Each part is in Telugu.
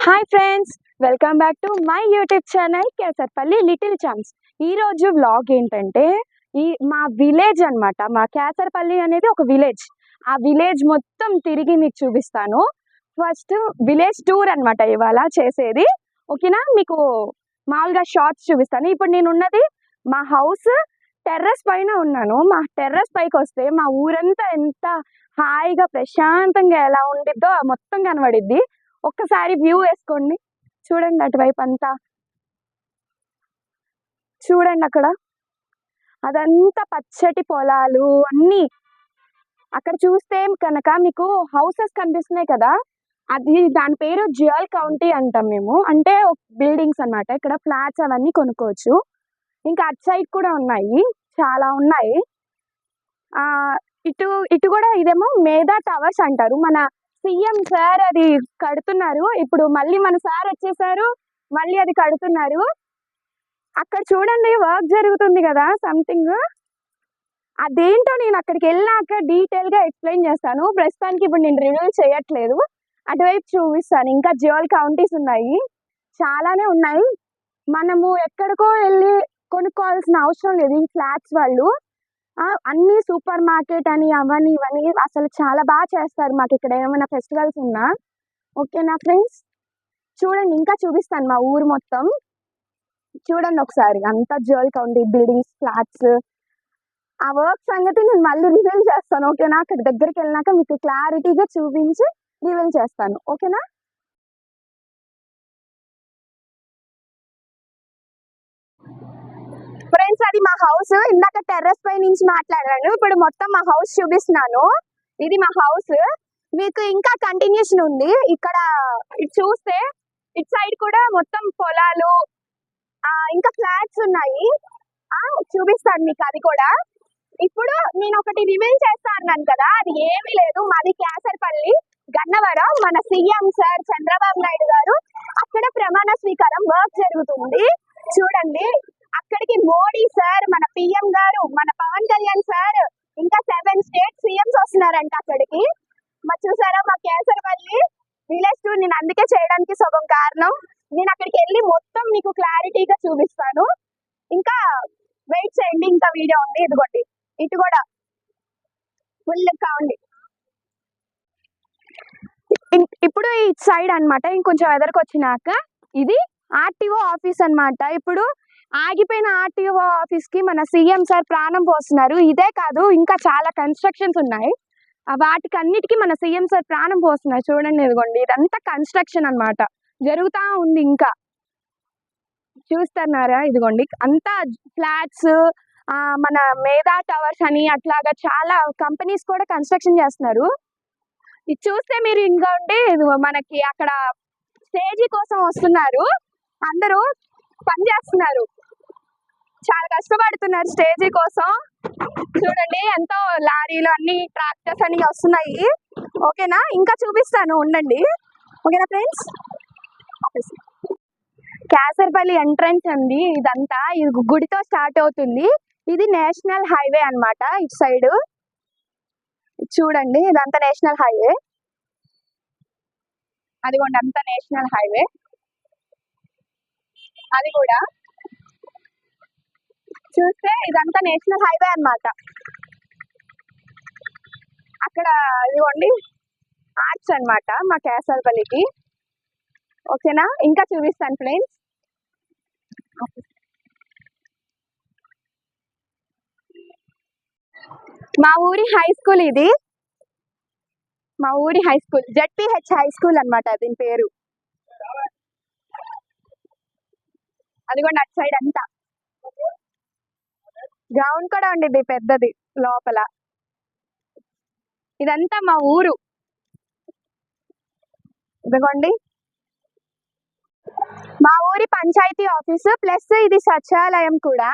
Hi friends, welcome back to my YouTube channel Kesarpalli little chance. ఈరోజు వ్లాగ్ ఏంటంటే మా విలేజ్ అన్నమాట. మా కేసర్పల్లి అనేది ఒక విలేజ్. ఆ విలేజ్ మొత్తం తిరిగి మీకు చూపిస్తాను. ఫస్ట్ విలేజ్ టూర్ అన్నమాట ఇవాళ చేసేది. ఓకేనా? మీకు మామూలుగా షార్ట్స్ చూపిస్తాను. ఇప్పుడు నేను ఉన్నది మా హౌస్ టెర్రస్ పైన ఉన్నాను. మా టెర్రస్ పైకి వస్తే మా ఊరంతా ఎంత హాయిగా ప్రశాంతంగా ఎలా ఉండిద్దో మొత్తం కనబడిద్ది. ఒక్కసారి వ్యూ వేసుకోండి, చూడండి అటువైపు అంతా. చూడండి అక్కడ అదంతా పచ్చటి పొలాలు అన్నీ. అక్కడ చూస్తే కనుక మీకు హౌసెస్ కనిపిస్తున్నాయి కదా, అది దాని పేరు జ్యువెల్ కౌంటీ అంటాం మేము. అంటే బిల్డింగ్స్ అన్నమాట. ఇక్కడ ఫ్లాట్స్ అవన్నీ కొనుక్కోవచ్చు. ఇంకా అటు సైడ్ కూడా ఉన్నాయి, చాలా ఉన్నాయి. ఆ ఇటు ఇటు కూడా ఇదేమో మేధా టవర్స్ అంటారు. మన సీఎం సార్ అది కడుతున్నారు. ఇప్పుడు మళ్ళీ మన సార్ వచ్చేసారు, మళ్ళీ అది కడుతున్నారు. అక్కడ చూడండి వర్క్ జరుగుతుంది కదా సంథింగ్. అదేంటో నేను అక్కడికి వెళ్ళాక డీటెయిల్ గా ఎక్స్ప్లెయిన్ చేస్తాను. ప్రస్తుతానికి ఇప్పుడు నేను రివీల్ చేయట్లేదు. అటువైపు చూపిస్తాను. ఇంకా జ్యువెల్ కౌంటీస్ ఉన్నాయి, చాలానే ఉన్నాయి. మనము ఎక్కడికో వెళ్ళి కొనుక్కోవాల్సిన అవసరం లేదు. ఈ ఫ్లాట్స్ వాళ్ళు అన్ని సూపర్ మార్కెట్ అని అవన్నీ ఇవన్నీ అసలు చాలా బాగా చేస్తారు. మాకు ఇక్కడ ఏమైనా ఫెస్టివల్స్ ఉన్నా. ఓకేనా ఫ్రెండ్స్? చూడండి, ఇంకా చూపిస్తాను మా ఊరు మొత్తం. చూడండి ఒకసారి, అంతా జ్యువెల్ కౌంటీ బిల్డింగ్స్, ఫ్లాట్స్. ఆ వర్క్ సంగతి నేను మళ్ళీ రివీల్ చేస్తాను. ఓకేనా? అక్కడ దగ్గరికి వెళ్ళినాక మీకు క్లారిటీగా చూపించి రివీల్ చేస్తాను. ఓకేనా? ఫ్రెండ్స్, అది మా హౌస్. ఇందాక టెర్రస్ పై నుంచి మాట్లాడాను, ఇప్పుడు మొత్తం మా హౌస్ చూపిస్తున్నాను. ఇది మా హౌస్. మీకు ఇంకా కంటిన్యూషన్ ఉంది. ఇక్కడ ఇటు చూస్తే ఇటు సైడ్ కూడా మొత్తం పొలాలు, ఇంకా ఫ్లాట్స్ ఉన్నాయి. చూపిస్తాను మీకు అది కూడా. ఇప్పుడు నేను ఒకటి రివీల్ చేస్తా అన్నాను కదా, అది ఏమీ లేదు. మాది కేసర్పల్లి గన్నవరం. మన సీఎం సార్ చంద్రబాబు నాయుడు గారు అక్కడ ప్రమాణ స్వీకారం వర్క్ జరుగుతుంది. చూడండి, అక్కడికి మోడీ సార్, మన పిఎం గారు, మన పవన్ కళ్యాణ్ సార్, ఇంకా 7 స్టేట్ సీఎంస్ వస్తున్నారంట అక్కడికి. చూసారా మా కేసర్పల్లి విలేజ్ టూర్ నేను అందుకే చేయడానికి సగం కారణం. నేను అక్కడికి వెళ్ళి మొత్తం మీకు క్లారిటీగా చూపిస్తాను. ఇంకా వెయిట్ చేయండి, ఇంకా వీడియో ఉంది. ఇదిగోండి, ఇటు కూడా ఫుల్ కావండి. ఇప్పుడు ఈ సైడ్ అన్నమాట. ఇంకొంచెం ఎదరికి వచ్చినాక ఇది ఆర్టీఓ ఆఫీస్ అన్నమాట. ఇప్పుడు ఆగిపోయిన ఆర్టీఓ ఆఫీస్ కి మన సీఎం సార్ ప్రాణం పోస్తున్నారు. ఇదే కాదు, ఇంకా చాలా కన్స్ట్రక్షన్స్ ఉన్నాయి. వాటికి అన్నిటికీ మన సీఎం సార్ ప్రాణం పోస్తున్నారు. చూడండి, ఇదిగోండి, ఇదంతా కన్స్ట్రక్షన్ అన్నమాట, జరుగుతా ఉంది. ఇంకా చూస్తున్నారా? ఇదిగోండి, అంతా ఫ్లాట్స్, మన మేధా టవర్స్ అని అట్లాగా చాలా కంపెనీస్ కూడా కన్స్ట్రక్షన్ చేస్తున్నారు. ఇది చూస్తే మీరు ఇంకా ఉంటే మనకి అక్కడ స్టేజీ కోసం వస్తున్నారు. అందరూ పని చేస్తున్నారు, చాలా కష్టపడుతున్నారు స్టేజీ కోసం. చూడండి, ఎంతో లారీలు అన్ని ట్రాక్టర్స్ అన్ని వస్తున్నాయి. ఓకేనా? ఇంకా చూపిస్తాను, ఉండండి. ఓకేనా ఫ్రెండ్స్? కేసర్పల్లి ఎంట్రన్స్ అండి ఇదంతా. ఇది గుడితో స్టార్ట్ అవుతుంది. ఇది నేషనల్ హైవే అన్నమాట. ఇటు సైడ్ చూడండి, ఇదంతా నేషనల్ హైవే. అదిగోండి, అంతా నేషనల్ హైవే. అది కూడా చూస్తే ఇదంతా నేషనల్ హైవే అన్నమాట. అక్కడ ఇదిగోండి ఆర్ట్స్ అన్నమాట మా కేసర్పల్లికి. ఓకేనా? ఇంకా చూపిస్తాను ఫ్రెండ్స్. మా ఊరి హై స్కూల్ ఇది. మా ఊరి high school ZPH high school అన్నమాట దీని పేరు. అదిగోండి అటు సైడ్ అంతా గ్రౌండ్ కూడా ఉండేది పెద్దది లోపల. ఇదంతా మా ఊరు. ఇదిగోండి మా ఊరి పంచాయతీ ఆఫీసు ప్లస్ ఇది సచివాలయం కూడా.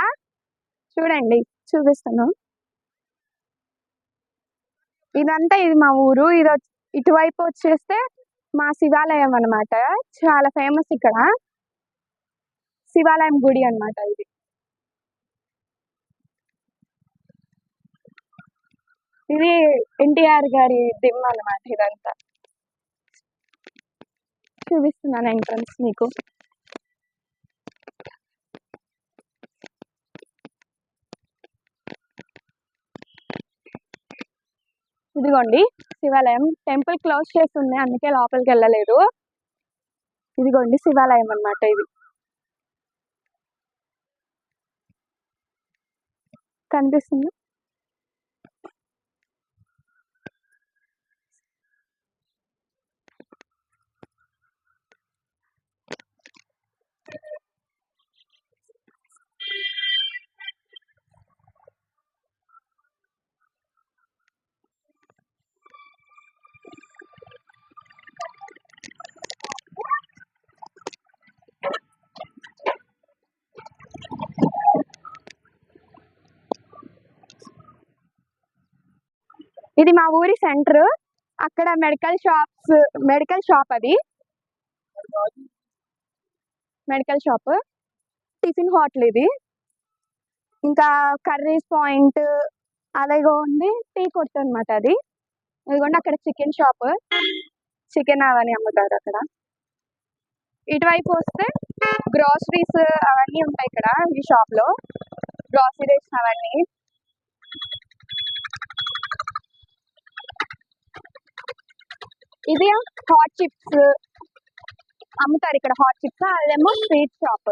చూడండి, చూపిస్తాను. ఇదంతా ఇది మా ఊరు. ఇది ఇటువైపు వచ్చేస్తే మా శివాలయం అన్నమాట. చాలా ఫేమస్ ఇక్కడ శివాలయం గుడి అన్నమాట. ఇది ఎన్టీఆర్ గారి దిమ్మ అన్నమాట ఇదంతా. చూపిస్తున్నాను ఎంట్రన్స్ మీకు. ఇదిగోండి శివాలయం. టెంపుల్ క్లోజ్ చేస్తుంది, అందుకే లోపలికి వెళ్ళలేదు. ఇదిగోండి శివాలయం అన్నమాట ఇది. కనిపిస్తుంది. ఇది మా ఊరి సెంటర్. అక్కడ మెడికల్ షాప్, అది మెడికల్ షాప్. టిఫిన్ హోటల్ ఇది. ఇంకా కర్రీస్ పాయింట్, అలాగే ఉంది టీ కొట్టు అనమాట అది. ఇదిగోండి అక్కడ చికెన్ షాప్, చికెన్ అవన్నీ అమ్ముతారు అక్కడ. ఇటువైపు వస్తే గ్రోసరీస్ అవన్నీ ఉంటాయి ఇక్కడ ఈ షాప్ లో. గ్రోసరీస్ అవన్నీ. ఇది హాట్ చిప్స్ అమ్ముతారు ఇక్కడ. Hot chips. అదేమో స్వీట్ షాప్.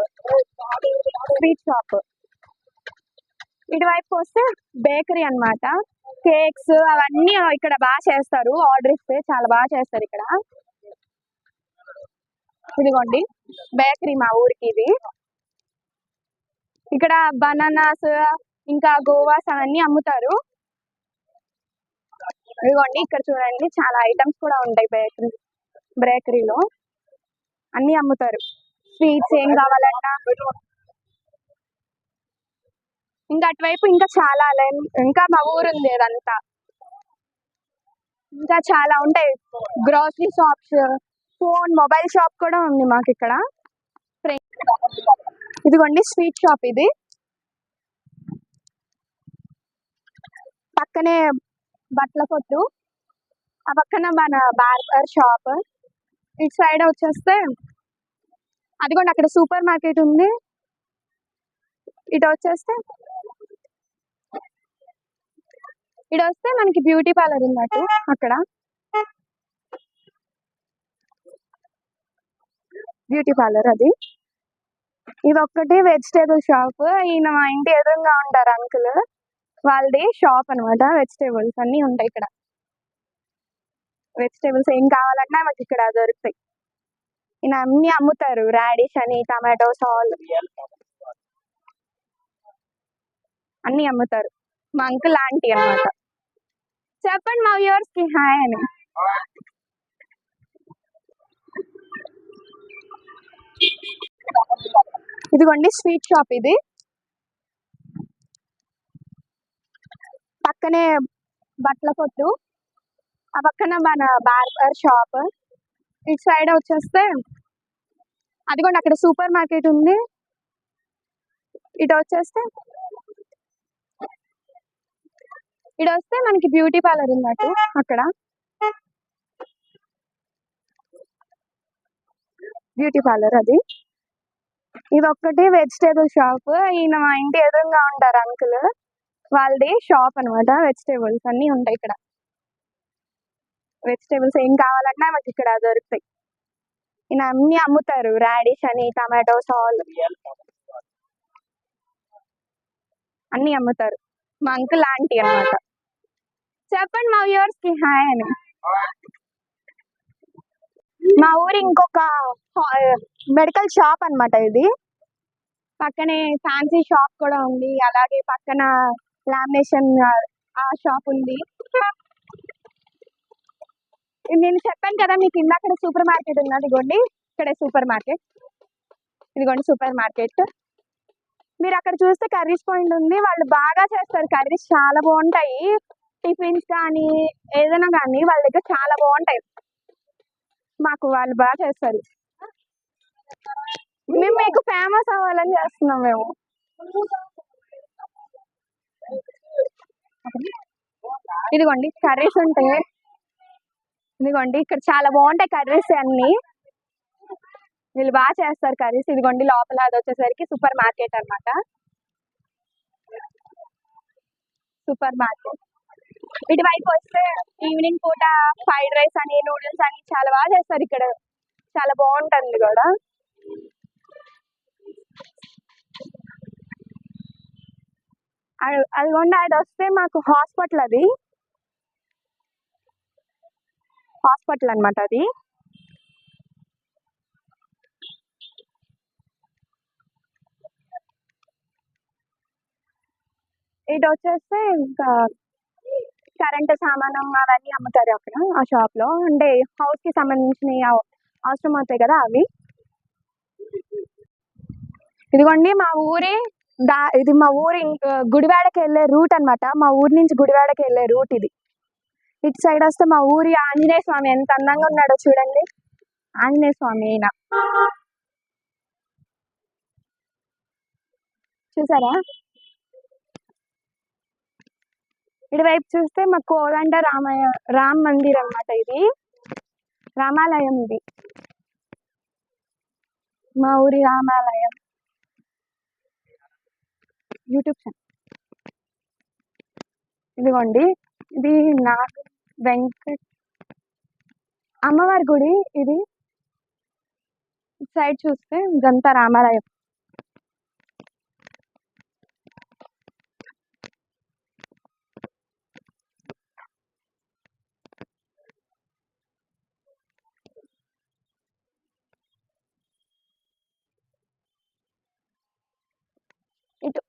ఇటువైపు వస్తే బేకరీ అన్నమాట. కేక్స్ అవన్నీ ఇక్కడ బాగా చేస్తారు. ఆర్డర్ ఇస్తే చాలా బాగా చేస్తారు ఇక్కడ. ఇదిగోండి బేకరీ మా ఊరికి ఇది. ఇక్కడ బనానాస్ ఇంకా గోవాస్ అవన్నీ అమ్ముతారు. ఇదిగోండి ఇక్కడ చూడండి చాలా ఐటమ్స్ కూడా ఉంటాయి బేకరీలో. అన్ని అమ్ముతారు. స్వీట్స్ ఏం కావాలన్నా. ఇంకా అటువైపు ఇంకా చాలా ఇంకా మా ఊరు ఉంది అదంతా. ఇంకా చాలా ఉంటాయి. గ్రోసరీ షాప్స్, మొబైల్ షాప్ కూడా ఉంది మాకు ఇక్కడ. ఇదిగోండి స్వీట్ షాప్ ఇది. పక్కనే బట్టల కొట్టు, ఆ పక్కన మన బార్బర్ షాప్. ఇటు సైడ్ వచ్చేస్తే అదిగోండి అక్కడ సూపర్ మార్కెట్ ఉంది. ఇటు వస్తే మనకి బ్యూటీ పార్లర్ ఉన్నట్టు అక్కడ. బ్యూటీ పార్లర్ అది. ఇది ఒక్కటి వెజిటేబుల్ షాప్. ఈయన మా ఇంటి ఎదురుగా ఉంటారు అంకుల్, వాళ్ళది షాప్ అనమాట. వెజిటేబుల్స్ అన్ని ఉంటాయి ఇక్కడ. వెజిటేబుల్స్ ఏం కావాలన్నా మాకు ఇక్కడ దొరుకుతాయి. ఈయన అన్ని అమ్ముతారు. రాడిష్ అని, టమాటోస్, అన్ని అమ్ముతారు. మా అంకుల్ ఆంటీ అనమాట. చెప్పండి మా వ్యూవర్స్ కి హాయ్ అని. ఇదిగోండి స్వీట్ షాప్ ఇది. పక్కనే బట్టల కొట్టు, ఆ పక్కన మన బార్బర్ షాప్. ఇటు సైడ్ వచ్చేస్తే అదిగోండి అక్కడ సూపర్ మార్కెట్ ఉంది. ఇటు వస్తే మనకి బ్యూటీ పార్లర్ ఉన్నట్టు అక్కడ. బ్యూటీ పార్లర్ అది. ఇది ఒక్కటి వెజిటేబుల్ షాప్. ఈయన మా ఇంటి ఎదురుగా ఉంటారు అంకుల్, వాళ్ళది షాప్ అనమాట. వెజిటేబుల్స్ అన్ని ఉంటాయి ఇక్కడ. వెజిటేబుల్స్ ఏం కావాలన్నా మాకు ఇక్కడ దొరుకుతాయి. ఈయన అన్ని అమ్ముతారు. రాడిష్ అని, టమాటోస్, అన్ని అమ్ముతారు. మా అంకుల్ ఆంటీ అనమాట. చెప్పండి మా వ్యూవర్స్ కి హాయ్ అని. మా ఊరి ఇంకొక మెడికల్ షాప్ అన్నమాట ఇది. పక్కనే ఫ్యాన్సీ షాప్ కూడా ఉంది. అలాగే పక్కన లామినేషన్ ఆ షాప్ ఉంది. నేను చెప్పాను కదా మీకు ఇందాక సూపర్ మార్కెట్ ఉన్నది. ఇదిగోండి ఇక్కడ సూపర్ మార్కెట్. ఇదిగోండి సూపర్ మార్కెట్. మీరు అక్కడ చూస్తే కర్రీస్ పాయింట్ ఉంది. వాళ్ళు బాగా చేస్తారు కర్రీస్, చాలా బాగుంటాయి. టిఫిన్స్ కానీ ఏదైనా కానీ వాళ్ళ దగ్గర చాలా బాగుంటాయి. మాకు వాళ్ళు బాగా చేస్తారు. మేము మీకు ఫేమస్ అవ్వాలని చేస్తున్నాం మేము. ఇదిగోండి కర్రీస్ ఉంటాయి. ఇదిగోండి ఇక్కడ చాలా బాగుంటాయి కర్రీస్ అన్ని. వీళ్ళు బాగా చేస్తారు కర్రీస్. ఇదిగోండి లోపల అది వచ్చేసరికి సూపర్ మార్కెట్ అన్నమాట. Super market. ఇటువైపు వస్తే ఈవినింగ్ పూట ఫ్రైడ్ రైస్ అని, నూడిల్స్ అని చాలా బాగా చేస్తారు ఇక్కడ. చాలా బాగుంటుంది కూడా. అదిగోండి అది వస్తే మాకు హాస్పిటల్ అన్నమాట అది. ఇటు వచ్చేస్తే ఇంకా కరెంట్ సామాను అవన్నీ అమ్ముతారు అక్కడ ఆ షాప్ లో. అంటే హౌస్ కి సంబంధించిన అవసరం అవుతాయి కదా అవి. ఇదిగోండి మా ఊరి ఇది మా ఊరి గుడివాడకి వెళ్ళే రూట్ అన్నమాట. మా ఊరి నుంచి గుడివాడకి వెళ్ళే రూట్ ఇది. ఇటు సైడ్ వస్తే మా ఊరి ఆంజనేయ స్వామి ఎంత అందంగా ఉన్నాడో చూడండి. ఆంజనేయ స్వామి అయినా చూసారా. ఇటువైపు చూస్తే మా కోదండ రామ్ మందిర్ అన్నమాట. ఇది రామాలయం. ఇది మా ఊరి రామాలయం యూట్యూబ్ ఛానల్. ఇదిగోండి ఇది నాకు వెంకట్ అమ్మవారి గుడి. ఇది సైడ్ చూస్తే ఇదంతా రామాలయం.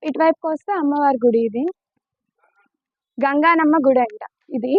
ఇటువైపుకి వస్తే అమ్మవారి గుడి. ఇది గంగానమ్మ గుడి అంట ఇది.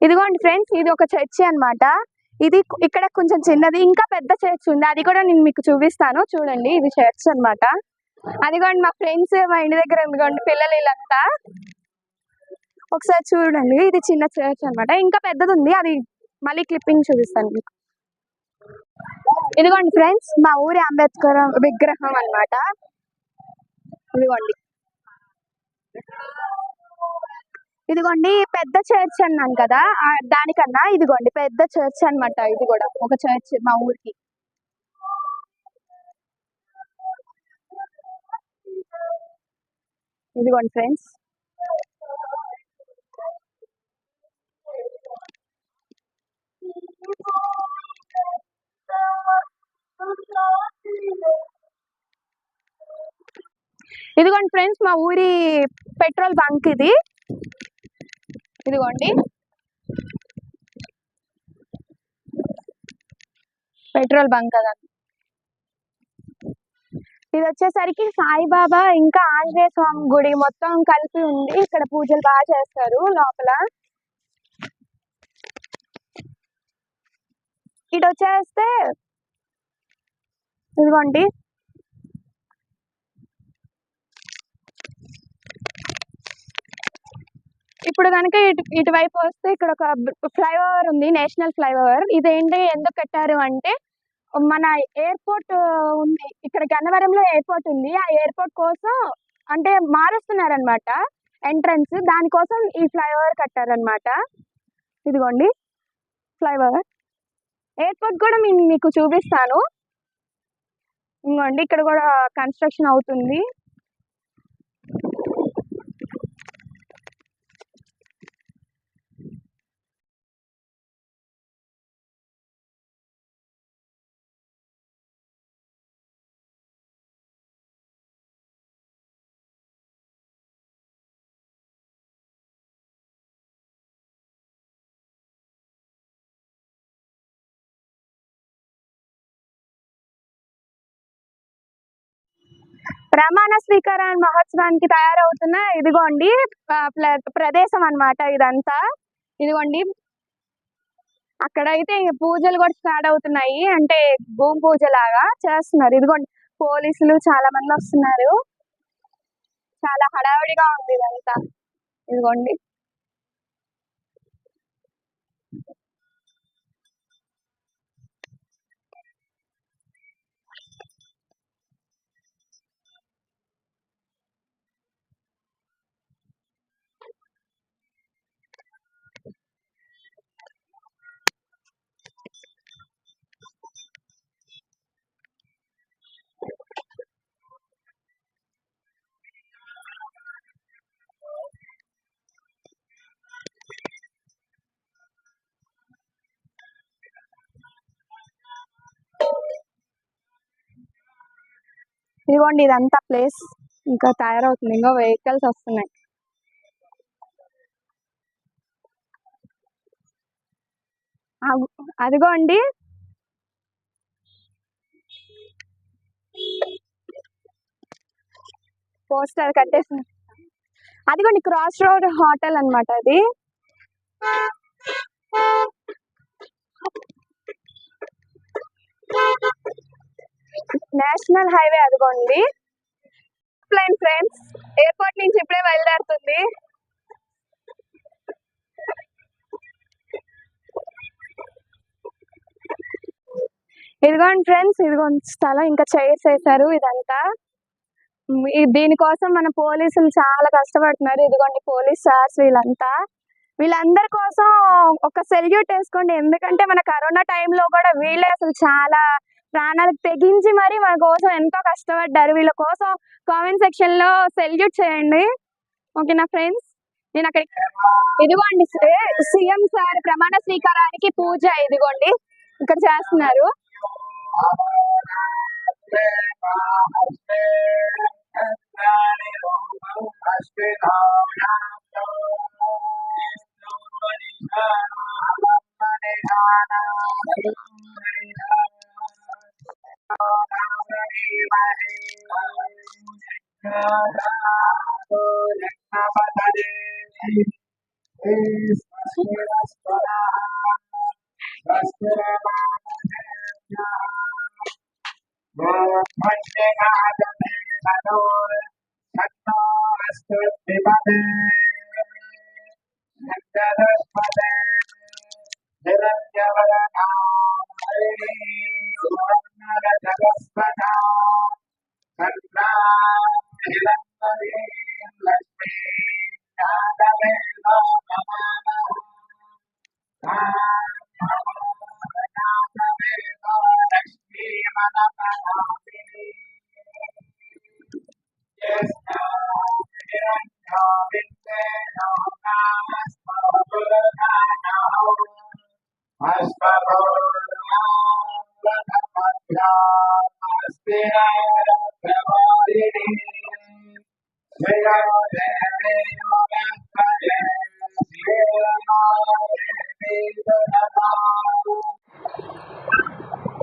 ఇదిగోండి ఫ్రెండ్స్, ఇది ఒక చర్చి అన్నమాట. ఇది ఇక్కడ కొంచెం చిన్నది, ఇంకా పెద్ద చర్చ్ ఉంది. అది కూడా నేను మీకు చూపిస్తాను. చూడండి ఇది చర్చ్ అన్నమాట. అదిగోండి మా ఫ్రెండ్స్ మా ఇంటి దగ్గర ఎందుకోండి పిల్లలు వీళ్ళంతా. ఒకసారి చూడండి ఇది చిన్న చర్చ్ అన్నమాట. ఇంకా పెద్దది ఉంది, అది మళ్ళీ క్లిప్పింగ్ చూపిస్తాను మీకు. ఇదిగోండి ఫ్రెండ్స్ మా ఊరి అంబేద్కర్ విగ్రహం అన్నమాట. ఇదిగోండి ఇదిగోండి పెద్ద చర్చ్ అన్నాను కదా, దానికన్నా ఇదిగోండి పెద్ద చర్చ్ అన్నమాట. ఇది కూడా ఒక చర్చ్ మా ఊరికి. ఇదిగోండి ఫ్రెండ్స్. ఇదిగోండి ఫ్రెండ్స్ మా ఊరి పెట్రోల్ బంక్ ఇది. ఇదిగోండి పెట్రోల్ బంక్ కదా. ఇది వచ్చేసరికి సాయిబాబా ఇంకా ఆంజనేయ స్వామి గుడి మొత్తం కలిపి ఉంది. ఇక్కడ పూజలు బాగా చేస్తారు లోపల. ఇటు వచ్చేస్తే ఇదిగోండి ఇప్పుడు కనుక ఇటువైపు వస్తే ఇక్కడ ఒక ఫ్లైఓవర్ ఉంది, నేషనల్ ఫ్లైఓవర్. ఇదేంటి ఎందుకు కట్టారు అంటే మన ఎయిర్పోర్ట్ ఉంది ఇక్కడ, గన్నవరంలో ఎయిర్పోర్ట్ ఉంది. ఆ ఎయిర్పోర్ట్ కోసం అంటే మారుస్తున్నారనమాట ఎంట్రన్స్, దానికోసం ఈ ఫ్లైఓవర్ కట్టారనమాట. ఇదిగోండి ఫ్లైఓవర్. ఎయిర్పోర్ట్ కూడా మీకు చూపిస్తాను. ఇంకోండి ఇక్కడ కూడా కన్స్ట్రక్షన్ అవుతుంది. ప్రమాణ స్వీకార మహోత్సవానికి తయారవుతున్న ఇదిగోండి ప్రదేశం అన్నమాట ఇదంతా. ఇదిగోండి అక్కడైతే పూజలు కూడా స్టార్ట్ అవుతున్నాయి, అంటే భూమి పూజ లాగా చేస్తున్నారు. ఇదిగోండి పోలీసులు చాలా మంది వస్తున్నారు, చాలా హడావిడిగా ఉంది ఇదంతా. ఇదిగోండి ఇదిగోండి ఇదంతా ప్లేస్ ఇంకా తయారవుతుంది, ఇంకా వెహికల్స్ వస్తున్నాయి. అదిగోండి పోస్టర్ కట్టేసి, అదిగోండి క్రాస్ రోడ్ హోటల్ అన్నమాట అది. నేషనల్ హైవే అదిగోండి. ప్లేన్ ఫ్రెండ్స్ ఎయిర్పోర్ట్ నుంచి ఇప్పుడే బయలుదేరుతుంది. ఇదిగోండి ఫ్రెండ్స్, ఇదిగోండి స్థలం ఇంకా చైర్స్ వేశారు ఇదంతా. దీనికోసం మన పోలీసులు చాలా కష్టపడుతున్నారు. ఇదిగోండి పోలీస్ సార్స్ వీళ్ళందరి కోసం ఒక సెల్యూట్ వేసుకోండి, ఎందుకంటే మన కరోనా టైంలో కూడా వీళ్ళే అసలు చాలా ప్రాణాలకు తెగించి మరి మన కోసం ఎంతో కష్టపడ్డారు. వీళ్ళ కోసం కామెంట్ సెక్షన్ లో సెల్యూట్ చేయండి, ఓకేనా ఫ్రెండ్స్. నేను అక్కడ ఇదిగోండి సీఎం సార్ ప్రమాణ స్వీకారానికి పూజ ఇదిగోండి ఇక్కడ చేస్తున్నారు.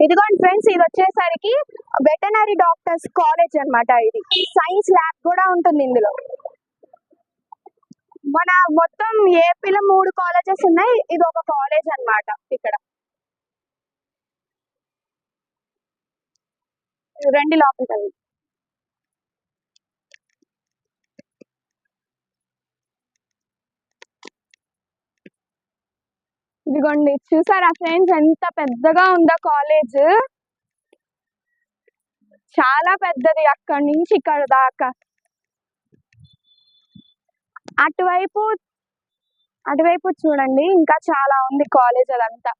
ఇదిగోండి ఫ్రెండ్స్, ఇది వచ్చేసరికి వెటనరీ డాక్టర్స్ కాలేజ్ అన్నమాట. ఇది సైన్స్ ల్యాబ్ కూడా ఉంటుంది ఇందులో. మన మొత్తం ఏపీలో 3 కాలేజెస్ ఉన్నాయి, ఇది ఒక కాలేజ్ అన్నమాట. ఇక్కడ రండి లోపలికి. ఇదిగోండి చూసారా ఫ్రెండ్స్, ఎంత పెద్దగా ఉందో కాలేజ్, చాలా పెద్దది. అక్కడి నుంచి ఇక్కడ దాకా అటువైపు చూడండి, ఇంకా చాలా ఉంది కాలేజ్ అదంతా.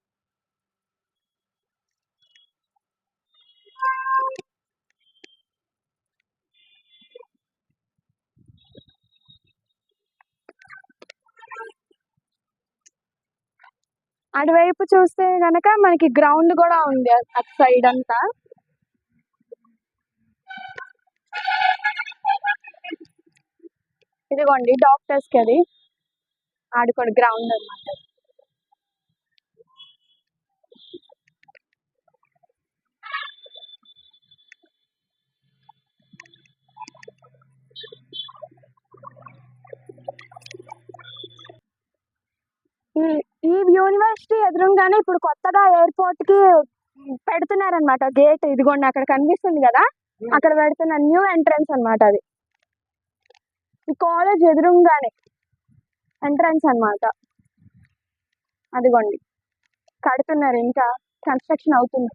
అటువైపు చూస్తే గనక మనకి గ్రౌండ్ కూడా ఉంది అటు సైడ్ అంతా. ఇదిగోండి డాక్టర్స్ కి అది ఆడుకోండి గ్రౌండ్ అన్నమాట. ఈ ఈ యూనివర్సిటీ ఎదురుగానే ఇప్పుడు కొత్తగా ఎయిర్పోర్ట్ కి పెడుతున్నారనమాట గేట్. ఇదిగోండి అక్కడ కనిపిస్తుంది కదా, అక్కడ పెడుతున్న న్యూ ఎంట్రన్స్ అన్నమాట అది. ఈ కాలేజ్ ఎదురుగానే ఎంట్రన్స్ అన్నమాట. అదిగోండి కడుతున్నారు, ఇంకా కన్స్ట్రక్షన్ అవుతుంది.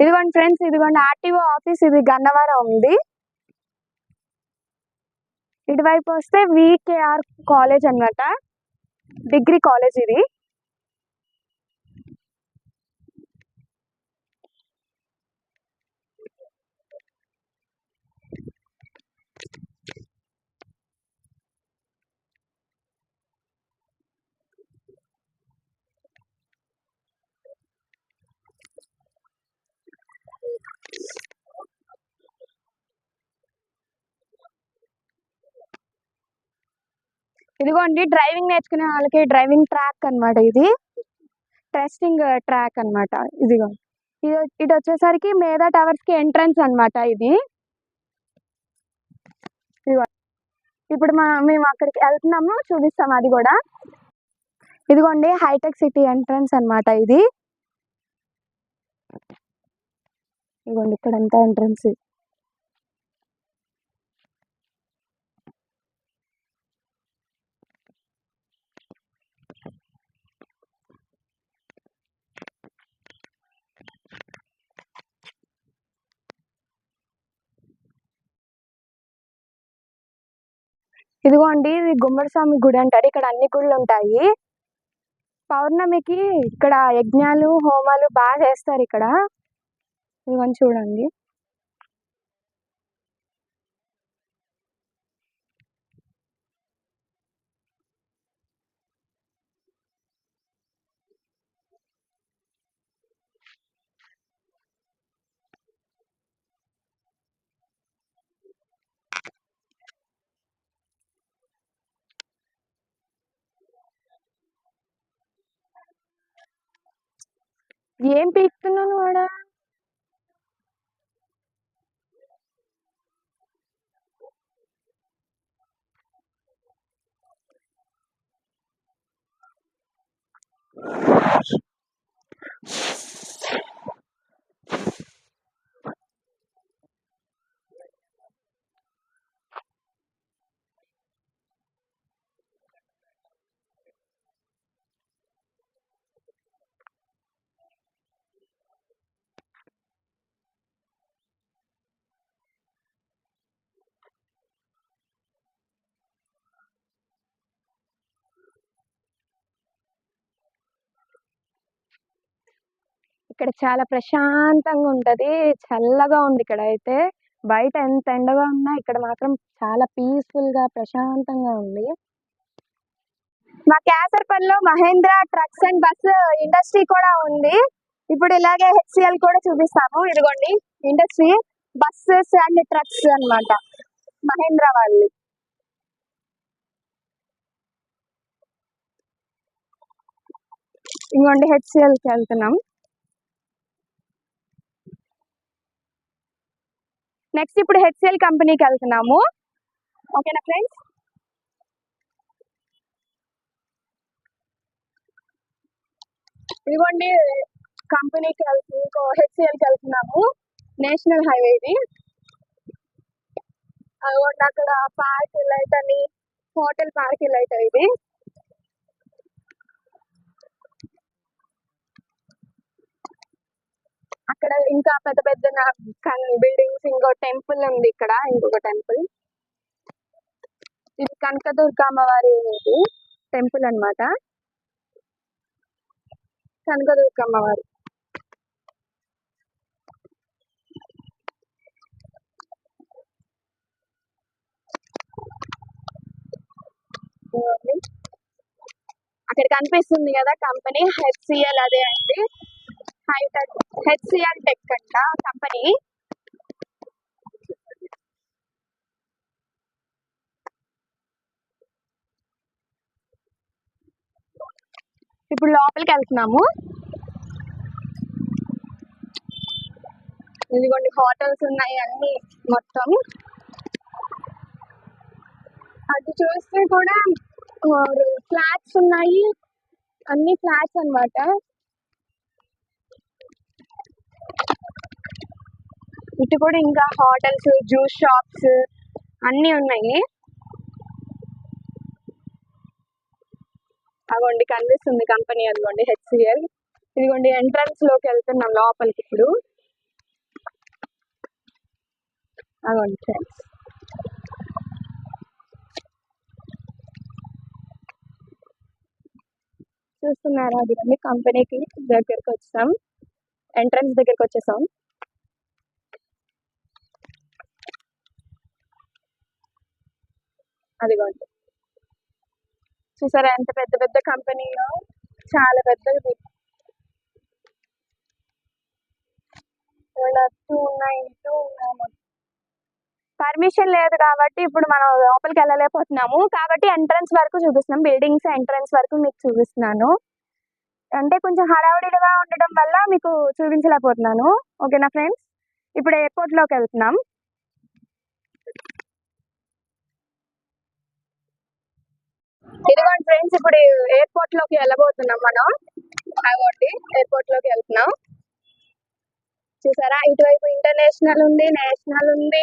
ఇదిగోండి ఫ్రెండ్స్, ఇదిగోండి ఆర్టీఓ ఆఫీస్, ఇది గన్నవరం ఉంది. ఇటువైపు వస్తే వికేఆర్ కాలేజ్ అన్నమాట, డిగ్రీ కాలేజ్ ఇది. ఇదిగోండి డ్రైవింగ్ నేర్చుకునే వాళ్ళకి డ్రైవింగ్ ట్రాక్ అన్నమాట ఇది, టెస్టింగ్ ట్రాక్ అన్నమాట. ఇదిగో ఇటు వచ్చేసరికి మేధా టవర్స్ కి ఎంట్రన్స్ అన్నమాట ఇది. ఇదిగో ఇప్పుడు మేము అక్కడికి వెళ్తున్నాము, చూపిస్తాం అది కూడా. ఇదిగోండి హైటెక్ సిటీ ఎంట్రన్స్ అన్నమాట ఇది. ఇదిగోండి ఇక్కడంతా ఎంట్రన్స్. ఇదిగోండి ఇది గుమ్మడి స్వామి గుడి అంటారు, ఇక్కడ అన్ని గుళ్ళు ఉంటాయి. పౌర్ణమికి ఇక్కడ యజ్ఞాలు హోమాలు బాగా చేస్తారు ఇక్కడ. ఇదిగోండి చూడండి. ఏం పీకుతున్నాను వాడా? ఇక్కడ చాలా ప్రశాంతంగా ఉంటది, చల్లగా ఉంది ఇక్కడ అయితే. బయట ఎంత ఎండగా ఉన్నా ఇక్కడ మాత్రం చాలా పీస్ఫుల్ గా ప్రశాంతంగా ఉంది. మా క్యాసర్పల్లిలో Mahindra trucks and bus industry కూడా ఉంది. ఇప్పుడు ఇలాగే హెచ్సిఎల్ కూడా చూపిస్తాము. ఇదిగోండి ఇండస్ట్రీ బస్సెస్ అండ్ ట్రక్స్ అన్నమాట, మహేంద్ర వాళ్ళు. ఇదిగోండి హెచ్సిఎల్ కి వెళ్తున్నాం. నెక్స్ట్ ఇప్పుడు హెచ్సిఎల్ కంపెనీకి వెళ్తున్నాము. ఓకేనా ఫ్రెండ్స్? ఇదిగోండి కంపెనీకి ఇంకో హెచ్సిఎల్కి వెళ్తున్నాము, నేషనల్ హైవే ఇది. అదిగోండి అక్కడ పార్క్ లైట్ అని, హోటల్ పార్క్ లైట్ ఇది. అక్కడ ఇంకా పెద్ద పెద్ద బిల్డింగ్స్, ఇంకో టెంపుల్ ఉంది ఇక్కడ, ఇంకొక టెంపుల్. ఇది కనకదుర్గ అమ్మవారి టెంపుల్ అన్నమాట, కనకదుర్గ అమ్మవారి. అక్కడ కనిపిస్తుంది కదా కంపెనీ హెచ్సిఎల్, అదే అండి హైటెక్ హెచ్సిఎల్ టెక్ అంట కంపెనీ. ఇప్పుడు లోపలికి వెళ్తున్నాము. ఇదిగోండి హోటల్స్ ఉన్నాయి అన్ని మొత్తం. అది చూస్తే కూడా ఫ్లాట్స్ ఉన్నాయి, అన్ని ఫ్లాట్స్ అన్నమాట. ఇటు కూడా ఇంకా హోటల్స్, జ్యూస్ షాప్స్ అన్నీ ఉన్నాయి. అగోండి కనిపిస్తుంది కంపెనీ, అదిగోండి హెచ్సిఎల్. ఇదిగోండి ఎంట్రన్స్ లోకి వెళ్తున్నాం లోపలికి ఇప్పుడు. అగోండి ఫ్రెండ్స్, చూస్తున్నారా? అదిగోండి కంపెనీకి దగ్గరికి వచ్చాం, ఎంట్రన్స్ దగ్గరికి వచ్చేసాం. అదిగోండి చూసారా ఎంత పెద్ద పెద్ద కంపెనీలో, చాలా పెద్దది. 292 పర్మిషన్ లేదు కాబట్టి ఇప్పుడు మనం లోపలికి వెళ్ళలేకపోతున్నాము. కాబట్టి ఎంట్రన్స్ వరకు చూపిస్తున్నాం, బిల్డింగ్స్ ఎంట్రన్స్ వరకు మీకు చూపిస్తున్నాను. అంటే కొంచెం హడావుడిగా ఉండడం వల్ల మీకు చూపించలేకపోతున్నాను. ఓకేనా ఫ్రెండ్స్? ఇప్పుడు ఎయిర్పోర్ట్ లోకి వెళ్తున్నాం. ఇదిగోండి ఫ్రెండ్స్, ఇప్పుడు ఎయిర్పోర్ట్ లోకి వెళ్ళబోతున్నాం మనం. అదిగోండి ఎయిర్పోర్ట్ లోకి వెళ్తున్నాం. చూసారా, ఇటువైపు ఇంటర్నేషనల్ ఉంది, నేషనల్ ఉంది.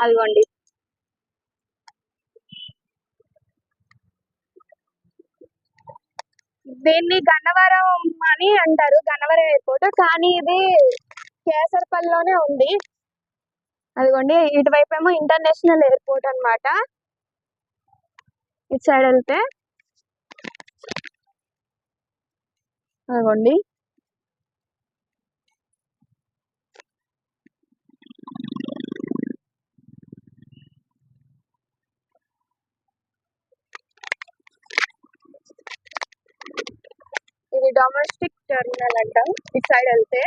అదిగోండి దీన్ని గన్నవరం అని అంటారు, గన్నవరం ఎయిర్పోర్ట్. కానీ ఇది కేసర్పల్లిలోనే ఉంది. అదిగోండి ఇటువైపు ఏమో ఇంటర్నేషనల్ ఎయిర్పోర్ట్ అన్నమాట. ఇటు సైడ్ వెళ్తే అదిగోండి ఇది డొమెస్టిక్ టెర్మినల్ అంటాం. ఇటు సైడ్ వెళ్తే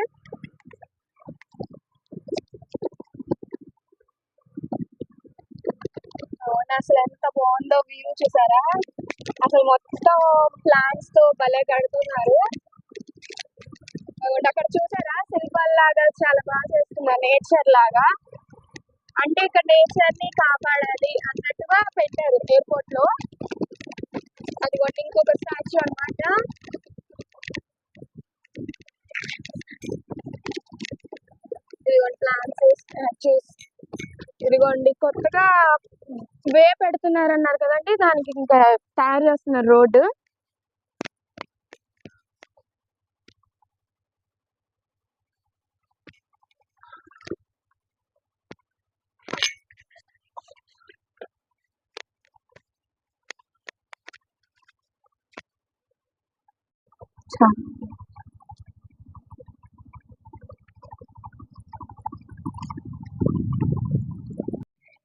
అసలు ఎంత బాగుందో వ్యూ, చూసారా? అసలు మొత్తం ప్లాంట్స్ తో భలే కడుతున్నారు. అక్కడ చూసారా, శిల్పాల్లాగా చాలా బాగా చేస్తున్నారు, నేచర్ లాగా. అంటే ఇక్కడ నేచర్ ని కాపాడాలి అన్నట్టుగా పెట్టారు ఎయిర్పోర్ట్ లో. అదిగోండి ఇంకొక స్టాచ్యూ అన్నమాట. ఇదిగోండి ప్లాంట్స్, స్టాచ్యూస్. ఇదిగోండి కొత్తగా వే పెడుతున్నారు అన్నారు కదండి, దానికి ఇంకా తయారు చేస్తున్నారు రోడ్డు.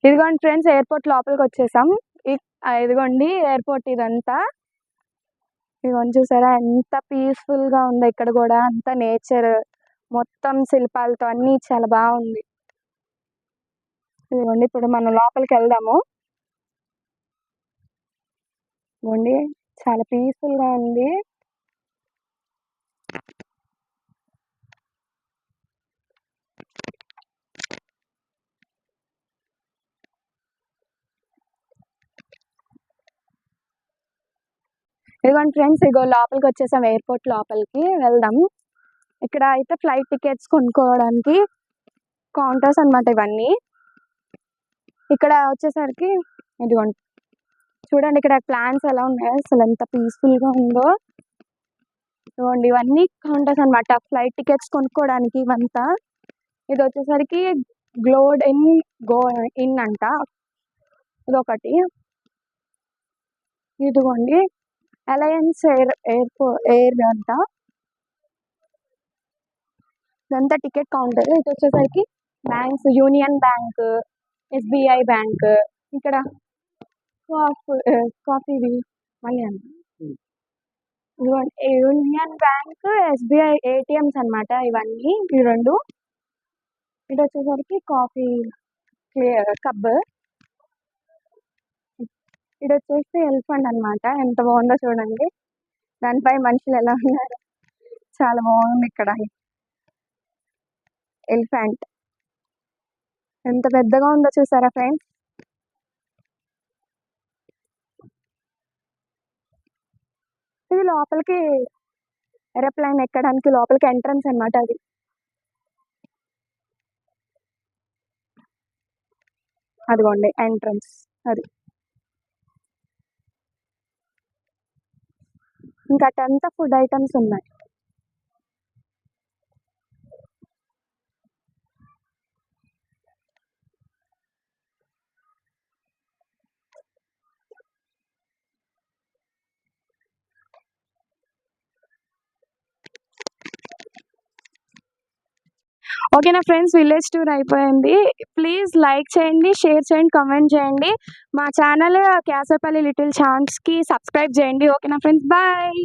ఇదిగోండి ఫ్రెండ్స్, ఎయిర్పోర్ట్ లోపలికి వచ్చేసాం. ఇదిగోండి ఎయిర్పోర్ట్ ఇదంతా. ఇదిగోండి చూసారా ఎంత పీస్ఫుల్ గా ఉందో, ఇక్కడ కూడా అంత నేచర్ మొత్తం శిల్పాలతో అన్ని చాలా బాగుంది. ఇదిగోండి ఇప్పుడు మనం లోపలికి వెళ్దాము. ఇదిగోండి చాలా పీస్ఫుల్ గా ఉంది. ఇదిగోండి ఫ్రెండ్స్, ఇగో లోపలికి వచ్చేసాం, ఎయిర్పోర్ట్ లోపలికి వెళ్దాం. ఇక్కడ అయితే ఫ్లైట్ టికెట్స్ కొనుక్కోవడానికి కౌంటర్స్ అన్నమాట ఇవన్నీ. ఇక్కడ వచ్చేసరికి ఇదిగోండి చూడండి, ఇక్కడ ప్లాన్స్ ఎలా ఉన్నాయో, అసలు ఎంత పీస్ఫుల్ గా ఉందో. ఇదిగోండి ఇవన్నీ కౌంటర్స్ అన్నమాట, ఫ్లైట్ టికెట్స్ కొనుక్కోవడానికి ఇవంతా. ఇది వచ్చేసరికి గ్లోడ్ ఇన్ గో ఇన్ అంట, ఇదొకటి. ఇదిగోండి అలయన్స్ ఎయిర్ అంట, ఇదంతా టికెట్ కౌంటర్. ఇది వచ్చేసరికి banks, union bank, SBI bank. ఇక్కడ కాఫీది మళ్ళీ అంట, యూనియన్ బ్యాంక్, ఎస్బిఐ ఏటీఎంస్ అన్నమాట ఇవన్నీ, ఈ రెండు. ఇది వచ్చేసరికి కాఫీ కబ్. ఇది వచ్చేసి ఎలిఫెంట్ అన్నమాట, ఎంత బాగుందో చూడండి. దానిపై మనుషులు ఎలా ఉన్నారు, చాలా బాగుంది. ఇక్కడ ఎలిఫెంట్ ఎంత పెద్దగా ఉందో చూసారా ఫ్రెండ్స్? ఇది లోపలికి ఏరోప్లేన్ ఎక్కడానికి లోపలికి ఎంట్రన్స్ అన్నమాట అది. అదిగోండి ఎంట్రన్స్ అది. ఇంకా అటంతా ఫుడ్ ఐటమ్స్ ఉన్నాయి. ఓకేనా ఫ్రెండ్స్, విలేజ్ టూర్ అయిపోయింది. ప్లీజ్ లైక్ చేయండి, షేర్ చేయండి, కామెంట్ చేయండి. మా ఛానల్ క్యాసర్పల్లి లిటిల్ ఛాన్స్కి సబ్స్క్రైబ్ చేయండి. ఓకేనా ఫ్రెండ్స్, బాయ్.